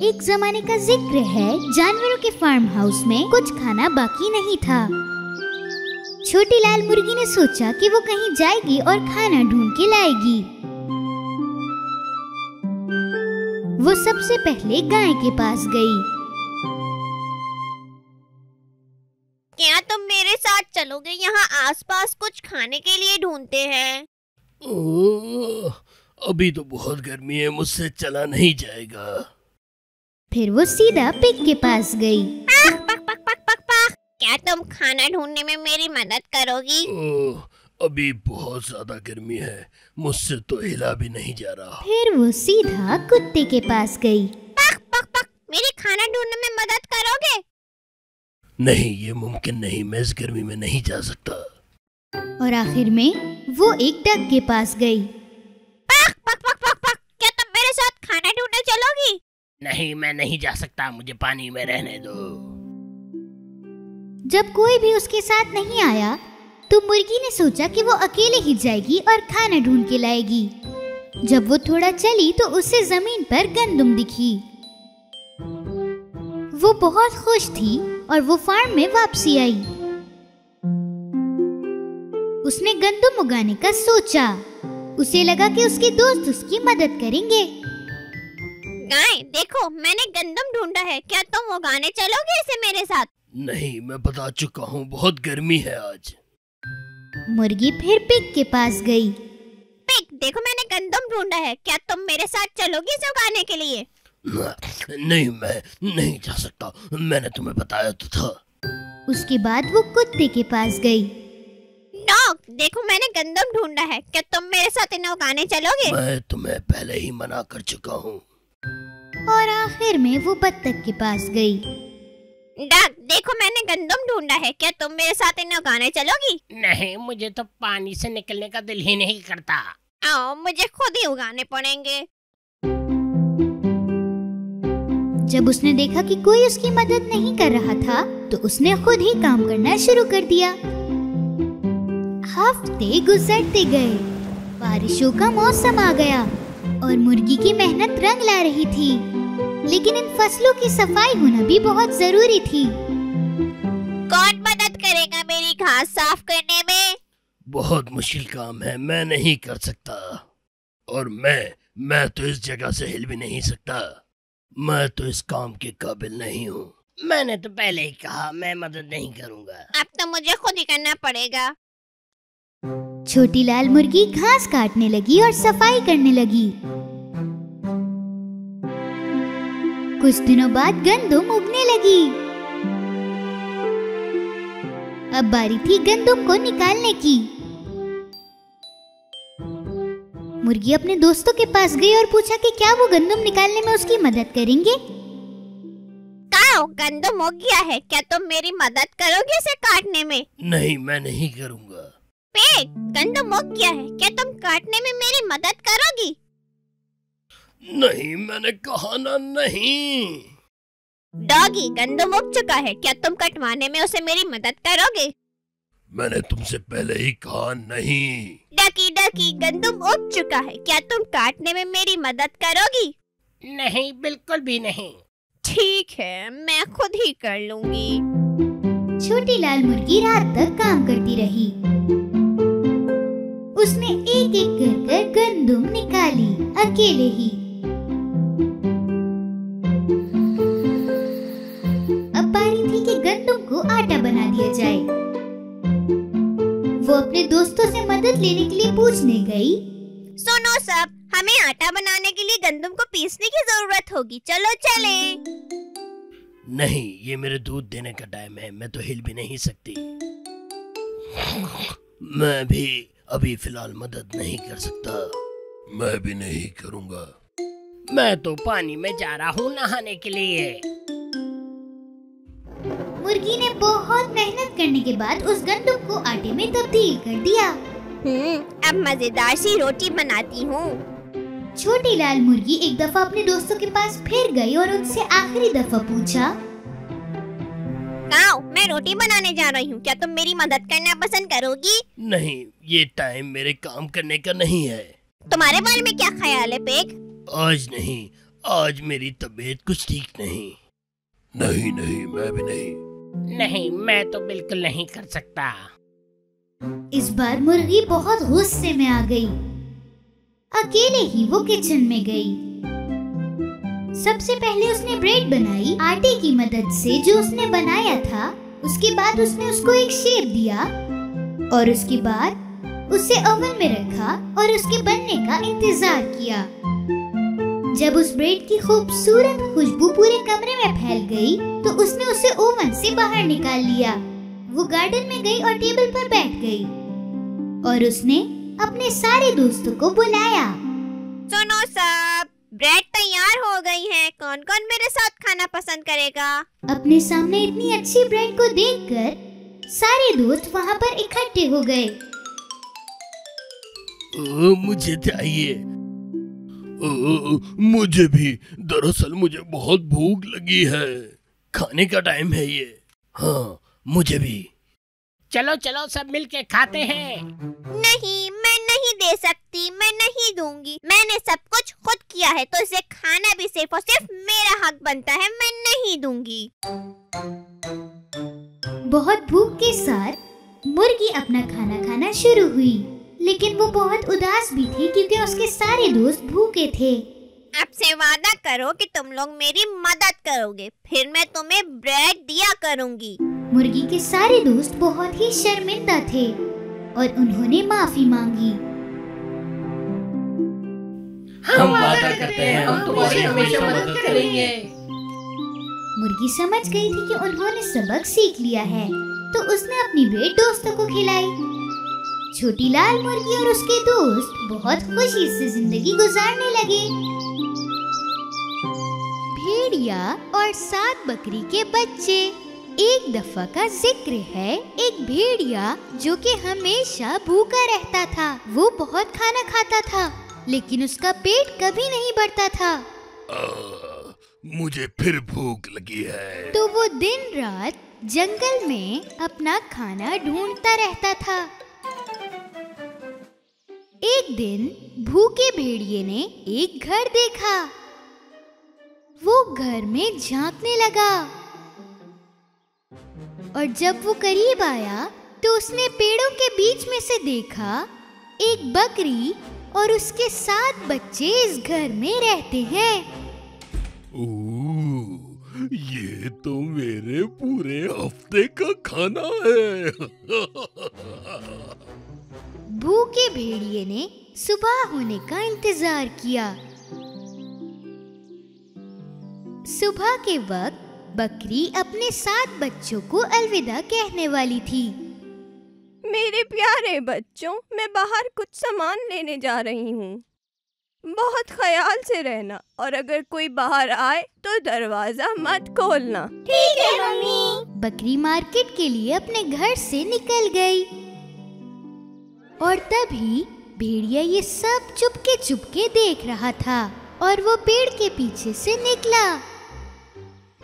एक जमाने का जिक्र है, जानवरों के फार्म हाउस में कुछ खाना बाकी नहीं था। छोटी लाल मुर्गी ने सोचा कि वो कहीं जाएगी और खाना ढूंढ के लाएगी। वो सबसे पहले गाय के पास गई। क्या तुम मेरे साथ चलोगे? यहाँ आसपास कुछ खाने के लिए ढूंढते हैं। अभी तो बहुत गर्मी है, मुझसे चला नहीं जाएगा। फिर वो सीधा पिग के पास गई। पक पक पक पक पक पक। क्या तुम खाना ढूंढने में मेरी मदद करोगी? अभी बहुत ज्यादा गर्मी है, मुझसे तो हिला भी नहीं जा रहा। फिर वो सीधा कुत्ते के पास गई। पक पक पक। मेरी खाना ढूंढने में मदद करोगे? नहीं, ये मुमकिन नहीं, मैं इस गर्मी में नहीं जा सकता। और आखिर में वो एक डक के पास गई। पक पक पक पक पक। क्या तुम मेरे साथ खाना ढूंढने चलोगी? नहीं, मैं नहीं जा सकता, मुझे पानी में रहने दो। जब कोई भी उसके साथ नहीं आया तो मुर्गी ने सोचा कि वो अकेले ही जाएगी और खाना ढूंढ के लाएगी। जब वो थोड़ा चली तो उसे जमीन पर गंदम दिखी। वो बहुत खुश थी और वो फार्म में वापसी आई। उसने गंदम उगाने का सोचा। उसे लगा कि उसके दोस्त उसकी मदद करेंगे। गाय, देखो मैंने गंदम ढूंढा है, क्या तुम उगाने चलोगे इसे मेरे साथ? नहीं, मैं बता चुका हूँ, बहुत गर्मी है आज। मुर्गी फिर पिग के पास गई। पिग, देखो मैंने गंदम ढूंढा है, क्या तुम मेरे साथ चलोगी इसे उगाने के लिए? नहीं, मैं नहीं जा सकता, मैंने तुम्हें बताया तो था। उसके बाद वो कुत्ते के पास गई। डॉग, देखो मैंने गंदम ढूंढा है, क्या तुम मेरे साथ इन्हें उगाने चलोगे? मैं तुम्हें पहले ही मना कर चुका हूँ। और आखिर में वो बत्तख के पास गई। डॉग, देखो मैंने गंदम ढूंढा है, क्या तुम मेरे साथ इन्हें उगाने चलोगी? नहीं, मुझे तो पानी से निकलने का दिल ही नहीं करता। आओ, मुझे खुद ही उगाने पड़ेंगे। जब उसने देखा कि कोई उसकी मदद नहीं कर रहा था तो उसने खुद ही काम करना शुरू कर दिया। हफ्ते गुजरते गए, बारिशों का मौसम आ गया और मुर्गी की मेहनत रंग ला रही थी। लेकिन इन फसलों की सफाई होना भी बहुत जरूरी थी। कौन मदद करेगा मेरी घास साफ करने में? बहुत मुश्किल काम है, मैं नहीं कर सकता। और मैं तो इस जगह से हिल भी नहीं सकता। मैं तो इस काम के काबिल नहीं हूँ। मैंने तो पहले ही कहा, मैं मदद नहीं करूँगा। अब तो मुझे खुद ही करना पड़ेगा। छोटी लाल मुर्गी घास काटने लगी और सफाई करने लगी। कुछ दिनों बाद गंदम उगने लगी। अब बारी थी गंदम को निकालने की। मुर्गी अपने दोस्तों के पास गई और पूछा कि क्या वो गंदम निकालने में उसकी मदद करेंगे। काओ, गंदम उग गया है, क्या तुम मेरी मदद करोगे इसे काटने में? नहीं, मैं नहीं करूँगा। पिग, गंदम उग गया है, क्या तुम काटने में मेरी मदद करोगी? नहीं, मैंने कहा ना, नहीं। डॉगी, गंदम उग चुका है, क्या तुम कटवाने में उसे मेरी मदद करोगे? मैंने तुमसे पहले ही कहा नहीं। डकी डकी, गंदम उग चुका है, क्या तुम काटने में मेरी मदद करोगी? नहीं, बिल्कुल भी नहीं। ठीक है, मैं खुद ही कर लूंगी। छोटी लाल मुर्गी रात तक काम करती रही। उसने एक एक कर गंदम निकाली अकेले ही। अब बारी थी कि गंदम को आटा बना दिया जाए। वो अपने दोस्तों से मदद लेने के लिए पूछने गई। सुनो सब, हमें आटा बनाने के लिए गंदम को पीसने की जरूरत होगी, चलो चलें। नहीं, ये मेरे दूध देने का टाइम है, मैं तो हिल भी नहीं सकती। मैं भी अभी फिलहाल मदद नहीं कर सकता। मैं भी नहीं करूँगा। मैं तो पानी में जा रहा हूँ नहाने के लिए। मुर्गी ने बहुत मेहनत करने के बाद उस गंदम को आटे में तब्दील कर दिया। अब मजेदार सी रोटी बनाती हूँ। छोटी लाल मुर्गी एक दफा अपने दोस्तों के पास फिर गई और उनसे आखिरी दफा पूछा, काओ, मैं रोटी बनाने जा रही हूँ, क्या तुम मेरी मदद करना पसंद करोगी? नहीं, ये टाइम मेरे काम करने का नहीं है। तुम्हारे बारे में क्या ख्याल है पिग? आज नहीं, आज मेरी तबीयत कुछ ठीक नहीं। नहीं नहीं, मैं भी नहीं। नहीं, मैं तो बिल्कुल नहीं कर सकता। इस बार मुर्गी बहुत गुस्से में आ गई। अकेले ही वो किचन में गई। सबसे पहले उसने ब्रेड बनाई आटे की मदद से जो उसने बनाया था। उसके बाद उसने उसको एक शेप दिया और उसके बाद उसे ओवन में रखा और उसके बनने का इंतजार किया। जब उस ब्रेड की खूबसूरत खुशबू पूरे कमरे में फैल गई तो उसने उसे ओवन से बाहर निकाल लिया। वो गार्डन में गई और टेबल पर बैठ गई और उसने अपने सारे दोस्तों को बुलाया। सुनो सब, ब्रेड तैयार हो गई है। कौन कौन मेरे साथ खाना पसंद करेगा? अपने सामने इतनी अच्छी ब्रेड को देखकर सारे दोस्त वहाँ पर इकट्ठे हो गए। मुझे चाहिए। मुझे भी। दरअसल मुझे बहुत भूख लगी है। खाने का टाइम है ये। हाँ, मुझे भी। चलो चलो, सब मिलके खाते हैं। नहीं, मैं नहीं दे सकती, मैं नहीं दूंगी। मैंने सब कुछ खुद किया है तो इसे खाना भी सिर्फ और सिर्फ मेरा हक बनता है। मैं नहीं दूंगी। बहुत भूख के साथ मुर्गी अपना खाना खाना शुरू हुई, लेकिन वो बहुत उदास भी थी क्योंकि उसके सारे दोस्त भूखे थे। अब से वादा करो कि तुम लोग मेरी मदद करोगे, फिर मैं तुम्हें ब्रेड दिया करूंगी। मुर्गी के सारे दोस्त बहुत ही शर्मिंदा थे और उन्होंने माफी मांगी। हम वादा करते हैं, हम तुम्हारी हमेशा मदद करेंगे। मुर्गी समझ गई थी कि उन्होंने सबक सीख लिया है, तो उसने अपनी ब्रेड दोस्तों को खिलाई। छोटी लाल मुर्गी और उसके दोस्त बहुत खुशी से जिंदगी गुजारने लगे। भेड़िया और 7 बकरी के बच्चे। एक दफा का जिक्र है, एक भेड़िया जो कि हमेशा भूखा रहता था। वो बहुत खाना खाता था लेकिन उसका पेट कभी नहीं बढ़ता था। मुझे फिर भूख लगी है। तो वो दिन रात जंगल में अपना खाना ढूंढता रहता था। एक दिन भूखे भेड़िए ने एक घर देखा। वो घर में झांकने लगा और जब वो करीब आया तो उसने पेड़ों के बीच में से देखा एक बकरी और उसके 7 बच्चे इस घर में रहते हैं। ये तो मेरे पूरे हफ्ते का खाना है। भूखे भेड़िए ने सुबह होने का इंतजार किया। सुबह के वक्त बकरी अपने 7 बच्चों को अलविदा कहने वाली थी। मेरे प्यारे बच्चों, मैं बाहर कुछ सामान लेने जा रही हूँ। बहुत ख्याल से रहना और अगर कोई बाहर आए तो दरवाजा मत खोलना। ठीक है मम्मी। बकरी मार्केट के लिए अपने घर से निकल गई और तभी भेड़िया ये सब चुपके देख रहा था और वो पेड़ के पीछे से निकला।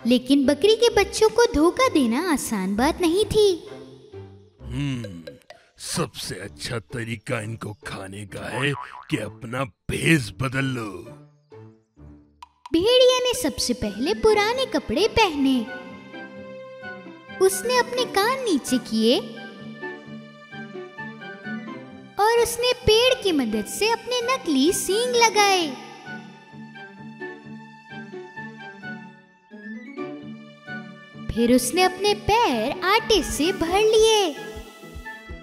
लेकिन बकरी के बच्चों को धोखा देना आसान बात नहीं थी। सबसे अच्छा तरीका इनको खाने का है कि अपना भेष बदल लो। भेड़िया ने सबसे पहले पुराने कपड़े पहने। उसने अपने कान नीचे किए और उसने पेड़ की मदद से अपने नकली सींग लगाए। फिर उसने अपने पैर आटे से भर लिए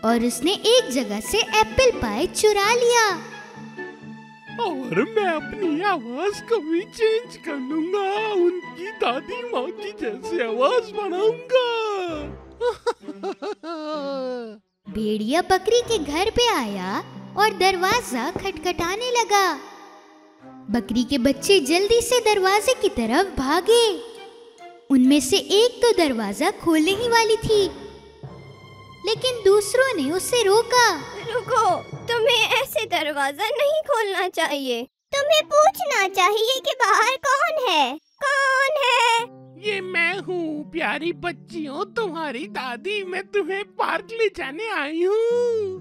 और उसने एक जगह से एप्पल पाई चुरा लिया। और मैं अपनी आवाज को भी चेंज कर लूंगा, उनकी दादी माँ की जैसी आवाज बनाऊंगा। भेड़िया बकरी के घर पे आया और दरवाजा खटखटाने लगा। बकरी के बच्चे जल्दी से दरवाजे की तरफ भागे। उनमें से एक तो दरवाजा खोलने ही वाली थी, लेकिन दूसरों ने उसे रोका। रुको, तुम्हें ऐसे दरवाजा नहीं खोलना चाहिए। तुम्हें पूछना चाहिए कि बाहर कौन है? कौन है? ये मैं हूँ प्यारी बच्चियों, तुम्हारी दादी। मैं तुम्हें पार्क ले जाने आई हूँ।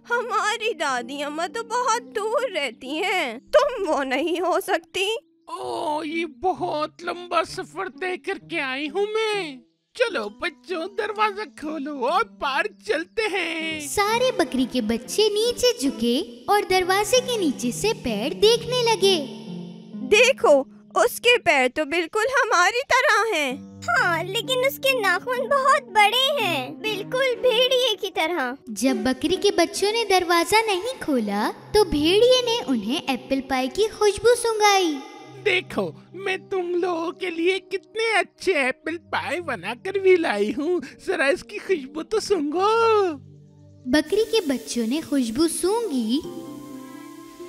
हमारी दादी अम्मा तो बहुत दूर रहती हैं। तुम वो नहीं हो सकती। ओ, ये बहुत लंबा सफर तय करके आई हूँ मैं। चलो बच्चों, दरवाजा खोलो और पार चलते हैं। सारे बकरी के बच्चे नीचे झुके और दरवाजे के नीचे से पेड़ देखने लगे। देखो, उसके पैर तो बिल्कुल हमारी तरह हैं। हाँ, लेकिन उसके नाखून बहुत बड़े हैं, बिल्कुल भेड़िए की तरह। जब बकरी के बच्चों ने दरवाजा नहीं खोला तो भेड़िए ने उन्हें एप्पल पाई की खुशबू सुंघाई। देखो, मैं तुम लोगों के लिए कितने अच्छे एप्पल पाई बनाकर भी लाई हूँ। जरा इसकी खुशबू तो सूंघो। बकरी के बच्चों ने खुशबू सूंघी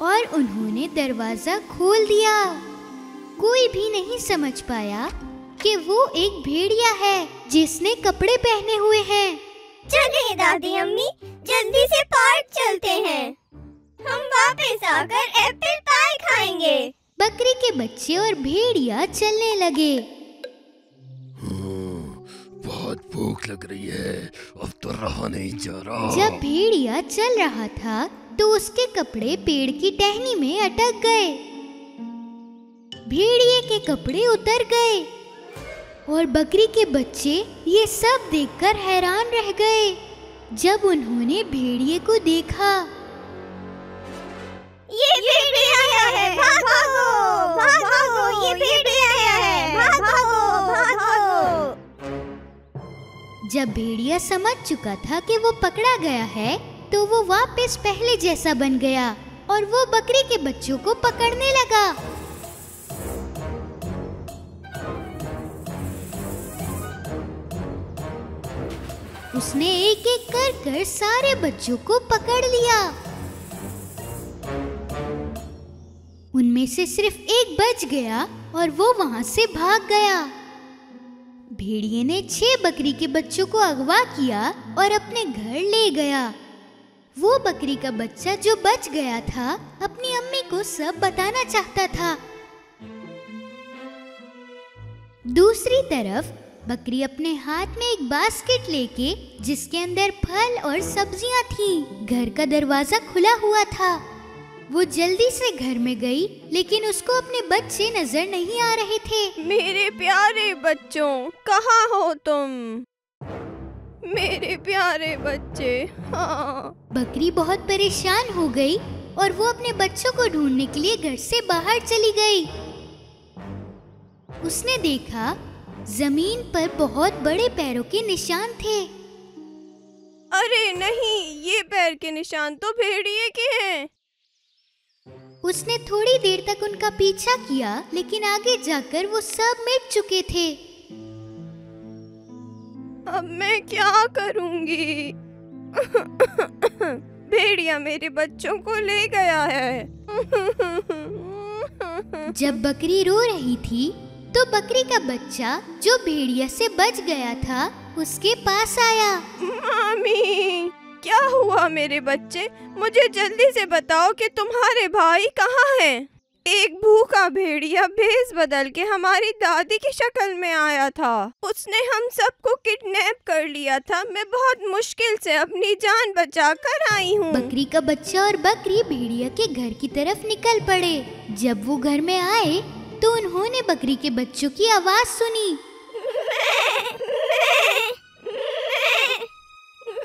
और उन्होंने दरवाजा खोल दिया। कोई भी नहीं समझ पाया कि वो एक भेड़िया है जिसने कपड़े पहने हुए हैं। चलिए दादी अम्मी, जल्दी से पार्क चलते हैं। हम वापस आकर एप्पल पाई खाएंगे। बकरी के बच्चे और भेड़िया चलने लगे। बहुत भूख लग रही है, अब तो रहा नहीं जा रहा। जब भेड़िया चल रहा था तो उसके कपड़े पेड़ की टहनी में अटक गए। भेड़िए के कपड़े उतर गए और बकरी के बच्चे ये सब देखकर हैरान रह गए। जब उन्होंने भेड़िए को देखा, ये भेड़िया है, भागो, भागो, ये भेड़िया है, भागो, भागो। जब भेड़िया समझ चुका था कि वो पकड़ा गया है तो वो वापस पहले जैसा बन गया और वो बकरी के बच्चों को पकड़ने लगा। उसने एक एक कर सारे बच्चों को पकड़ लिया। उनमें से सिर्फ एक बच गया और वो वहां से भाग गया। भेड़िए ने 6 बकरी के बच्चों को अगवा किया और अपने घर ले गया। वो बकरी का बच्चा जो बच गया था अपनी अम्मी को सब बताना चाहता था। दूसरी तरफ बकरी अपने हाथ में एक बास्केट लेके, जिसके अंदर फल और सब्जियां थीं, घर का दरवाजा खुला हुआ था। वो जल्दी से घर में गई, लेकिन उसको अपने बच्चे नजर नहीं आ रहे थे। मेरे प्यारे बच्चों, कहाँ हो तुम? मेरे प्यारे बच्चे। हाँ। बकरी बहुत परेशान हो गई और वो अपने बच्चों को ढूंढने के लिए घर से बाहर चली गई। उसने देखा जमीन पर बहुत बड़े पैरों के निशान थे। अरे नहीं, ये पैर के निशान तो भेड़िए के हैं। उसने थोड़ी देर तक उनका पीछा किया, लेकिन आगे जाकर वो सब मिट चुके थे। अब मैं क्या करूंगी? भेड़िया मेरे बच्चों को ले गया है। जब बकरी रो रही थी तो बकरी का बच्चा जो भेड़िया से बच गया था उसके पास आया। मामी, क्या हुआ मेरे बच्चे? मुझे जल्दी से बताओ कि तुम्हारे भाई कहाँ हैं? एक भूखा भेड़िया भेष बदल के हमारी दादी की शक्ल में आया था। उसने हम सबको किडनैप कर लिया था। मैं बहुत मुश्किल से अपनी जान बचा कर आई हूँ। बकरी का बच्चा और बकरी भेड़िया के घर की तरफ निकल पड़े। जब वो घर में आए तो उन्होंने बकरी के बच्चों की आवाज सुनी।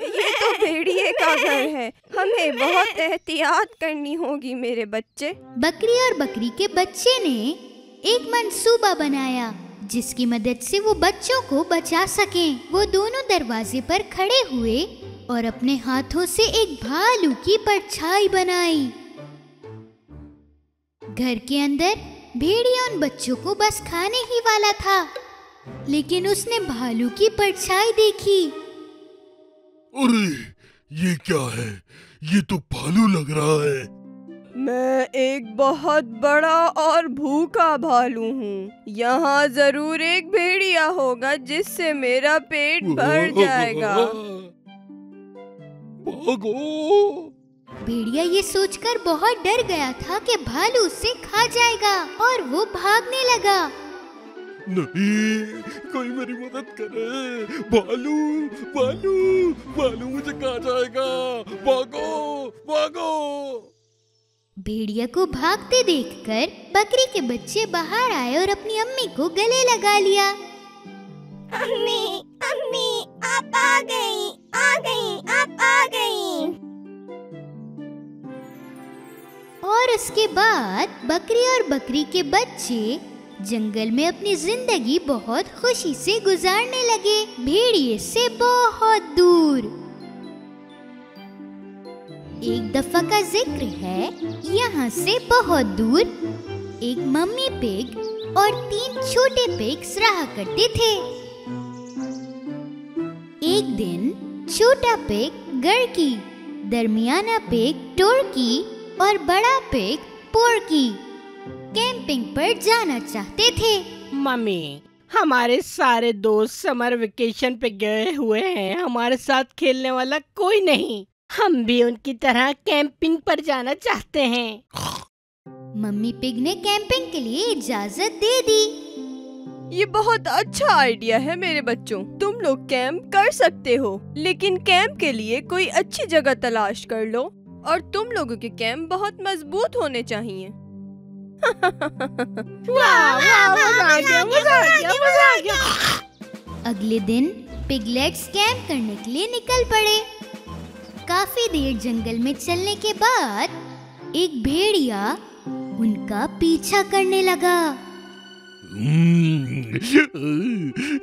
ये तो भेड़िए का घर है, हमें बहुत एहतियात करनी होगी मेरे बच्चे। बकरी और बकरी के बच्चे ने एक मंसूबा बनाया जिसकी मदद से वो बच्चों को बचा सकें। वो दोनों दरवाजे पर खड़े हुए और अपने हाथों से एक भालू की परछाई बनाई। घर के अंदर भेड़िया उन बच्चों को बस खाने ही वाला था, लेकिन उसने भालू की परछाई देखी। अरे ये क्या है? ये तो भालू लग रहा है। मैं एक बहुत बड़ा और भूखा भालू हूँ। यहाँ जरूर एक भेड़िया होगा जिससे मेरा पेट भर जाएगा। भागो! भेड़िया ये सोचकर बहुत डर गया था कि भालू उसे खा जाएगा और वो भागने लगा। नहीं, कोई मेरी मदद करे। भालू भालू भालू मुझे खा जाएगा, भागो भागो। भेड़िया को भागते देखकर बकरी के बच्चे बाहर आए और अपनी अम्मी को गले लगा लिया। अम्मी अम्मी आप आ गई आप आ गई। और उसके बाद बकरी और बकरी के बच्चे जंगल में अपनी जिंदगी बहुत खुशी से गुजारने लगे, भेड़िए से बहुत दूर। एक दफा का जिक्र है, यहाँ से बहुत दूर एक मम्मी पिग और 3 छोटे पिग्स रहा करते थे। एक दिन छोटा पिग गड़की, दरमियाना पिग टोरकी और बड़ा पिग पोरकी कैंपिंग पर जाना चाहते थे। मम्मी, हमारे सारे दोस्त समर वेकेशन पे गए हुए हैं, हमारे साथ खेलने वाला कोई नहीं। हम भी उनकी तरह कैंपिंग पर जाना चाहते हैं। मम्मी पिग ने कैंपिंग के लिए इजाजत दे दी। ये बहुत अच्छा आइडिया है मेरे बच्चों, तुम लोग कैंप कर सकते हो, लेकिन कैंप के लिए कोई अच्छी जगह तलाश कर लो और तुम लोगों के कैंप बहुत मजबूत होने चाहिए। मजा आ गया। अगले दिन पिगलेट्स कैंप करने के लिए निकल पड़े। काफी देर जंगल में चलने के बाद एक भेड़िया उनका पीछा करने लगा।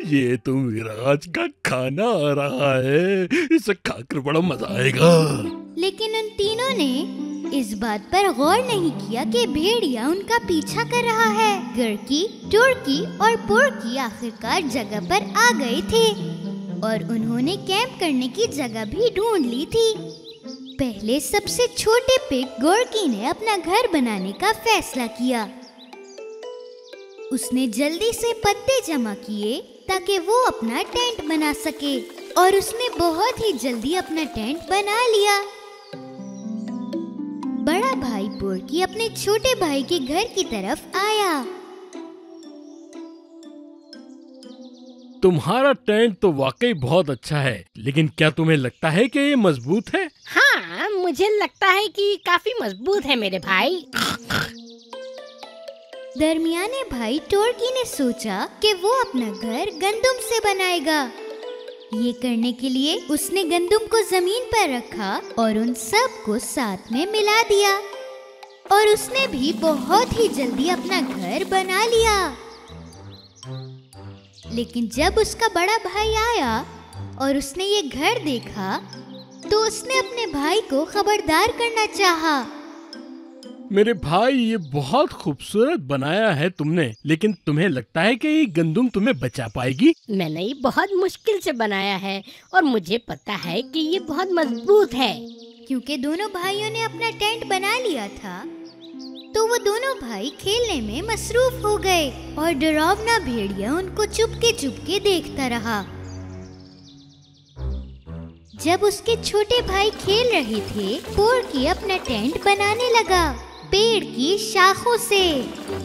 ये तो मेरा आज का खाना आ रहा है, इसे खाकर बड़ा मजा आएगा। लेकिन उन तीनों ने इस बात पर गौर नहीं किया कि भेड़िया उनका पीछा कर रहा है। गड़की, टोरकी और पोरकी आखिरकार जगह पर आ गए थे और उन्होंने कैंप करने की जगह भी ढूंढ ली थी। पहले सबसे छोटे पिग गोरकी ने अपना घर बनाने का फैसला किया। उसने जल्दी से पत्ते जमा किए ताकि वो अपना टेंट बना सके और उसने बहुत ही जल्दी अपना टेंट बना लिया। बड़ा भाई पोरकी अपने छोटे भाई के घर की तरफ आया। तुम्हारा टेंट तो वाकई बहुत अच्छा है, लेकिन क्या तुम्हें लगता है कि ये मजबूत है? हाँ, मुझे लगता है कि काफी मजबूत है मेरे भाई। दरमियाने भाई टोरकी ने सोचा कि वो अपना घर गंदुम से बनाएगा। ये करने के लिए उसने गंदुम को जमीन पर रखा और उन सब को साथ में मिला दिया और उसने भी बहुत ही जल्दी अपना घर बना लिया। लेकिन जब उसका बड़ा भाई आया और उसने ये घर देखा तो उसने अपने भाई को खबरदार करना चाहा। मेरे भाई, ये बहुत खूबसूरत बनाया है तुमने, लेकिन तुम्हें लगता है कि ये गंदुम तुम्हें बचा पाएगी? मैंने ये बहुत मुश्किल से बनाया है और मुझे पता है कि ये बहुत मजबूत है। क्योंकि दोनों भाइयों ने अपना टेंट बना लिया था तो वो दोनों भाई खेलने में मसरूफ हो गए और डरावना भेड़िया उनको चुपके देखता रहा। जब उसके छोटे भाई खेल रहे थे, पोरकी अपना टेंट बनाने लगा पेड़ की शाखों से।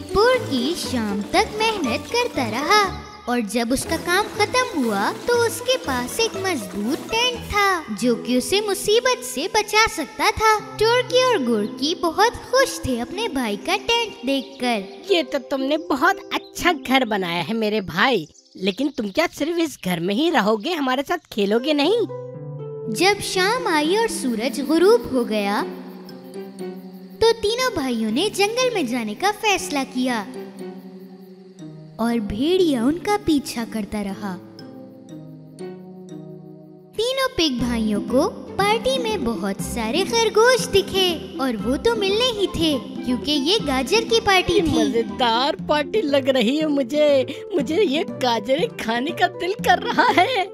पोरकी शाम तक मेहनत करता रहा और जब उसका काम खत्म हुआ तो उसके पास एक मजबूत टेंट था जो कि उसे मुसीबत से बचा सकता था। टोरकी और गोरकी बहुत खुश थे अपने भाई का टेंट देखकर। ये तो तुमने बहुत अच्छा घर बनाया है मेरे भाई, लेकिन तुम क्या सिर्फ इस घर में ही रहोगे, हमारे साथ खेलोगे नहीं? जब शाम आई और सूरज गुरूब हो गया तो तीनों भाइयों ने जंगल में जाने का फैसला किया और भेड़िया उनका पीछा करता रहा। तीनों पिग भाइयों को पार्टी में बहुत सारे खरगोश दिखे और वो तो मिलने ही थे क्योंकि ये गाजर की पार्टी थी। मजेदार पार्टी लग रही है मुझे ये गाजरें खाने का दिल कर रहा है।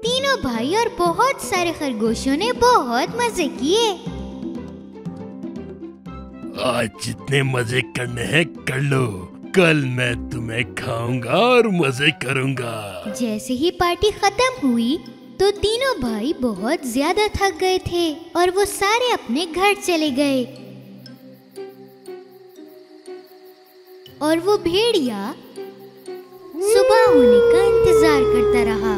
तीनों भाई और बहुत सारे खरगोशों ने बहुत मजे किए। आज जितने मजे करने हैं कर लो, कल मैं तुम्हें खाऊंगा और मजे करूंगा। जैसे ही पार्टी खत्म हुई तो तीनों भाई बहुत ज्यादा थक गए थे और वो सारे अपने घर चले गए और वो भेड़िया होने का इंतजार करता रहा।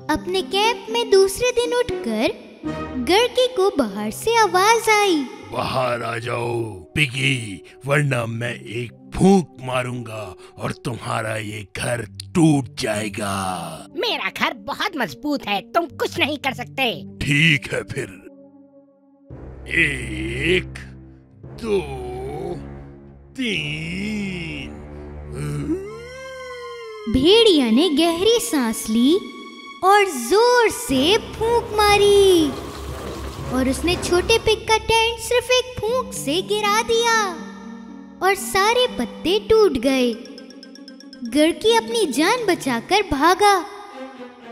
अपने कैंप में दूसरे दिन उठकर गर्की को बाहर से आवाज आई, बाहर आ जाओ पिगी, वरना मैं एक फूंक मारूंगा और तुम्हारा ये घर टूट जाएगा। मेरा घर बहुत मजबूत है, तुम कुछ नहीं कर सकते। ठीक है फिर। 1 2 3। भेड़िया ने गहरी सांस ली और जोर से फूंक मारी और उसने छोटे पिग का टेंट सिर्फ एक फूंक से गिरा दिया और सारे पत्ते टूट गए। गर्की अपनी जान बचाकर भागा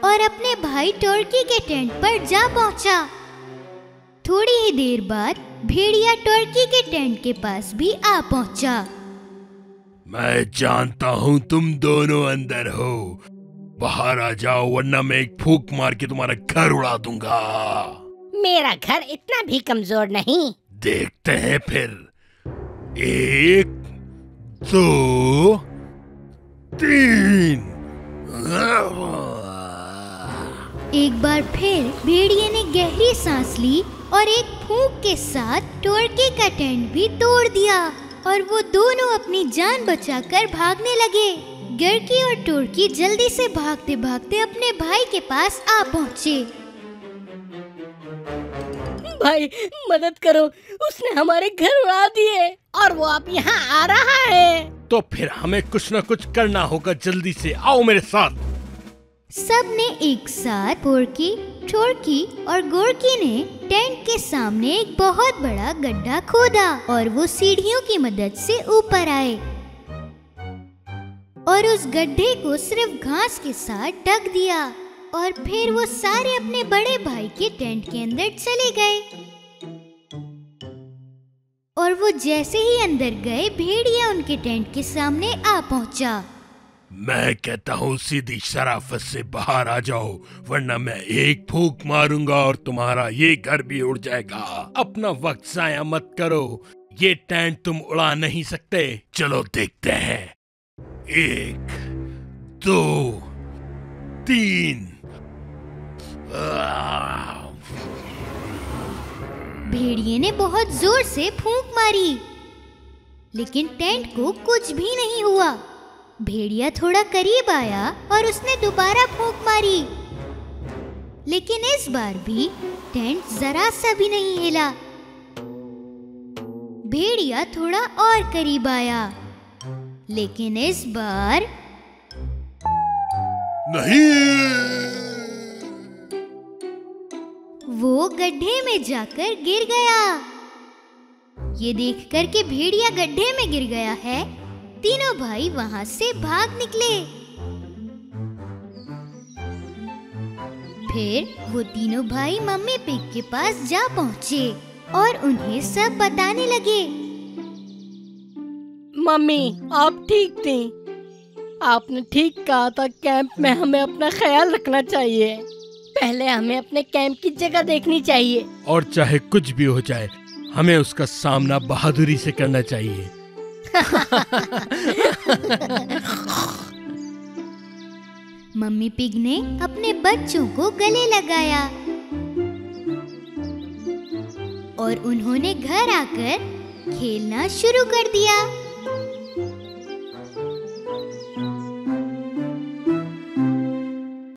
और अपने भाई टर्की के टेंट पर जा पहुंचा। थोड़ी ही देर बाद भेड़िया टर्की के टेंट के पास भी आ पहुंचा। मैं जानता हूँ तुम दोनों अंदर हो, बाहर आ जाओ वरना मैं एक फूंक मार के तुम्हारा घर उड़ा दूंगा। मेरा घर इतना भी कमजोर नहीं। देखते हैं फिर। 1 2 3। एक बार फिर भेड़िए ने गहरी सांस ली और एक फूंक के साथ टर्की का टेंट भी तोड़ दिया और वो दोनों अपनी जान बचाकर भागने लगे। गर्की और टर्की जल्दी से भागते भागते अपने भाई के पास आ पहुँचे। भाई मदद करो, उसने हमारे घर उड़ा दिए और वो अब यहाँ आ रहा है। तो फिर हमें कुछ न कुछ करना होगा, जल्दी से आओ मेरे साथ। सब ने एक साथ पोर्की, टर्की और गोर्की ने टेंट के सामने एक बहुत बड़ा गड्ढा खोदा और वो सीढ़ियों की मदद से ऊपर आए और उस गड्ढे को सिर्फ घास के साथ ढक दिया और फिर वो सारे अपने बड़े भाई के टेंट के अंदर चले गए। और वो जैसे ही अंदर गए भेड़िया उनके टेंट के सामने आ पहुंचा। मैं कहता हूँ सीधी शराफत से बाहर आ जाओ वरना मैं एक फूंक मारूंगा और तुम्हारा ये घर भी उड़ जाएगा। अपना वक्त जाया मत करो, ये टेंट तुम उड़ा नहीं सकते। चलो देखते हैं। 1 2 3। भेड़िए ने बहुत जोर से फूंक मारी लेकिन टेंट को कुछ भी नहीं हुआ। भेड़िया थोड़ा करीब आया और उसने दोबारा फूंक मारी लेकिन इस बार भी टेंट जरा सा भी नहीं हिला। भेड़िया थोड़ा और करीब आया लेकिन इस बार नहीं। वो गड्ढे में जाकर गिर गया। ये देखकर के भेड़िया गड्ढे में गिर गया है, तीनों भाई वहां से भाग निकले। फिर वो तीनों भाई मम्मी पिग के पास जा पहुँचे और उन्हें सब बताने लगे। मम्मी आप ठीक थी, आपने ठीक कहा था, कैंप में हमें अपना ख्याल रखना चाहिए। पहले हमें अपने कैंप की जगह देखनी चाहिए और चाहे कुछ भी हो जाए हमें उसका सामना बहादुरी से करना चाहिए। मम्मी पिग ने अपने बच्चों को गले लगाया और उन्होंने घर आकर खेलना शुरू कर दिया।